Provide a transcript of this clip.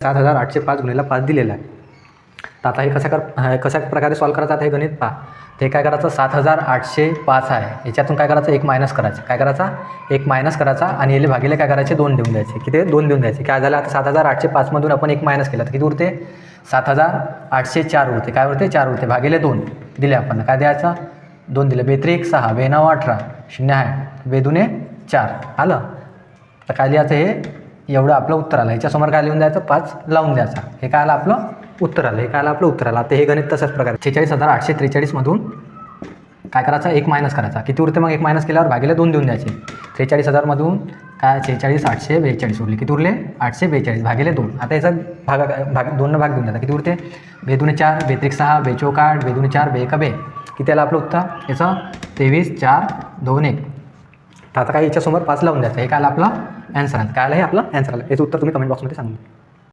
7,805 गुणिले 5 दिलेला आहे. तर आता हे कशा प्रकारे सॉल्व करायचं आता हे गणित पहा. ते काय करायचं 7,805 आहे याच्यातून काय करायचं 1 मायनस करायचं. काय करायचा 1 मायनस करायचा आणि याला भागिले काय करायचे 2 देऊन द्यायचे. किती 2 देऊन द्यायचे. काय झालं आता 7,805 मधून आपण 1 मायनस केला तर किती उरते 7,804 उरते. काय उरते 4 उरते भागिले 2 दिले आपण. काय द्यायचं 2 दिले. बेत्रिक 6 बेनाव 18 0 आहे बेदुने 4 आलं. तर काय लिहायचं हे एवढं आपलं उत्तर आलं. ह्याच्यासमोर काय लिहून द्यायचं 5 लावून द्यायचा. हे काय आलं आपलं उत्तर आलं. हे काय आलं आपलं उत्तर आलं. आता हे गणित तसंच प्रकारे 46,843 मधून काय करायचं 1 मायनस करायचा. किती उरते मग 1 मायनस केल्यावर भागिले 2 देऊन द्यायचे. 43,000 मधून काय 46,842 उरले. किती उरले 842 भागिले 2. आता याचा भाग 2 भाग देऊन द्यायचा. किती उरते बेदुने 4 बेत्रिक 6 बेचोक 8 बेदुने 4 बेका बे. किती आलं आपलं उत्तर याचं 23 4 2 1. तर आता काय याच्यासमोर 5 लावून द्यायचं. हे काय आलं आपलं ॲन्सर आलं. काय आलं हे आपलं ॲन्सर आलं. याचं उत्तर तुम्ही कमेंट बॉक्समध्ये सांगून